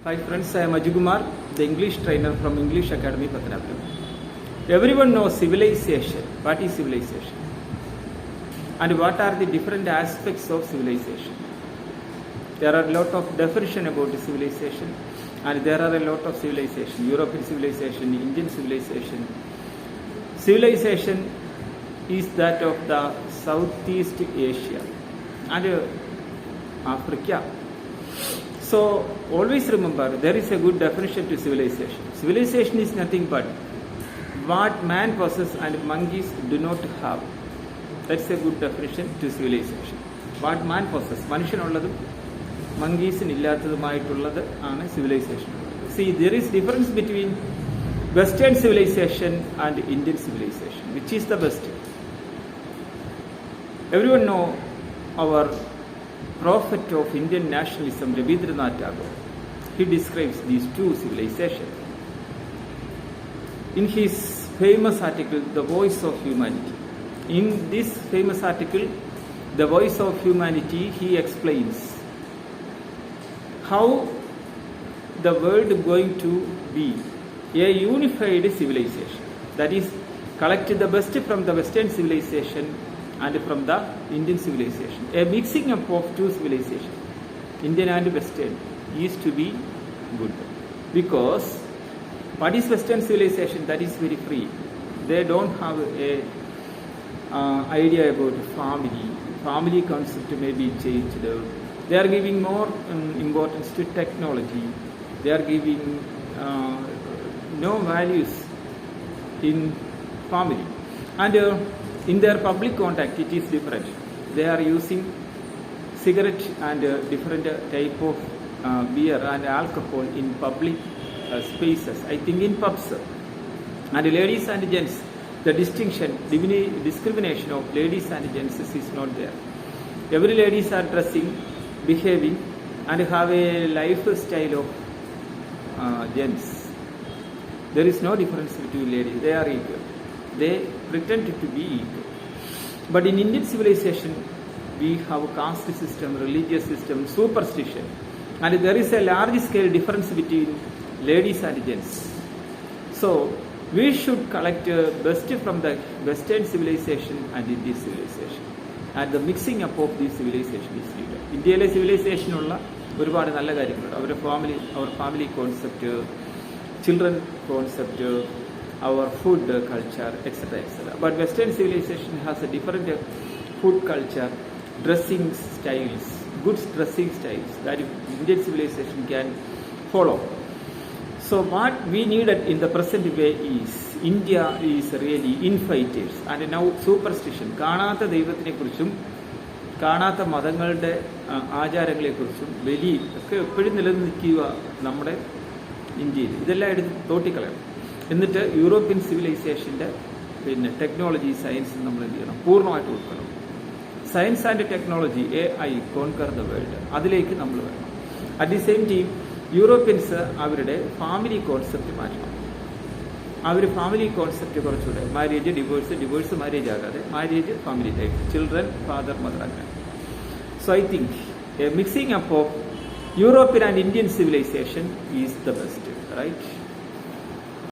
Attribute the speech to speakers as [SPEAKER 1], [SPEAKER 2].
[SPEAKER 1] Hi friends, I am Ajukumar, the English trainer from English Academy, Pathanappuram. Everyone knows civilization. What is civilization? And what are the different aspects of civilization? There are a lot of definition about civilization, and there are a lot of civilization. European civilization, Indian civilization. Civilization is that of the Southeast Asia and Africa. So always remember, there is a good definition to civilization. Civilization is nothing but what man possesses and monkeys do not have. That's a good definition to civilization. What man possesses, മനുഷ്യനുള്ളതും മങ്കീസിനില്ലാത്തതുമായിട്ടുള്ളത് ആണ് civilization. See, there is difference between Western civilization and Indian civilization. Which is the best? Everyone know our prophet of Indian nationalism, Rabindranath Tagore. He describes these two civilizations in his famous article, The Voice of Humanity. In this famous article, The Voice of Humanity, he explains how the world is going to be a unified civilization. That is, collect the best from the Western civilization and from the Indian civilization. A mixing up of two civilizations, Indian and Western, is to be good. Because what is Western civilization? That is very free. They don't have a idea about family. Family concept may be changed. They are giving more importance to technology. They are giving no values in family. And in their public contact, it is different. They are using cigarette and different type of beer and alcohol in public spaces. I think in pubs. And ladies and gents, the discrimination of ladies and gents is not there. Every ladies are dressing, behaving, and have a lifestyle of gents. There is no difference between ladies. They are equal. They pretend to be equal. But in Indian civilization, we have caste system, religious system, superstition, and there is a large scale difference between ladies and gents. So we should collect best from the Western civilization and Indian civilization, and the mixing up of these civilization is needed. ഇന്ത്യയിലെ സിവിലൈസേഷനുള്ള ഒരുപാട് നല്ല കാര്യങ്ങളുണ്ട്. our family concept, children concept, our food culture, etc. etc. But Western civilization has a different food culture, dressing styles, good dressing styles that Indian civilization can follow. So what we need in the present way is India is really infighters and now superstition. കാണാത്ത ദൈവത്തിനെക്കുറിച്ചും കാണാത്ത മതങ്ങളുടെ ആചാരങ്ങളെക്കുറിച്ചും വലിയ ഒക്കെ എപ്പോഴും നിലനിൽക്കുക നമ്മുടെ ഇന്ത്യയിൽ. ഇതെല്ലാം എടുത്ത് തോട്ടിക്കളയണം. എന്നിട്ട് യൂറോപ്യൻ സിവിലൈസേഷൻ്റെ ടെക്നോളജി സയൻസ് നമ്മൾ എന്ത് ചെയ്യണം, പൂർണ്ണമായിട്ട് ഉൾക്കൊള്ളണം. Science and technology, AI, conquer the world, അതിലേക്ക് നമ്മൾ വരണം. At the same time Europeans അവരുടെ ഫാമിലി കോൺസെപ്റ്റ് മാറ്റണം. അവർ ഫാമിലി കോൺസെപ്റ്റ് കുറച്ചുകൂടെ മാരേജ്, ഡിവോഴ്സ് മാരേജ് ആകാതെ marriage, family life, children, father, mother, അങ്ങനെ. So I think a mixing up of European and Indian civilization is the best, right?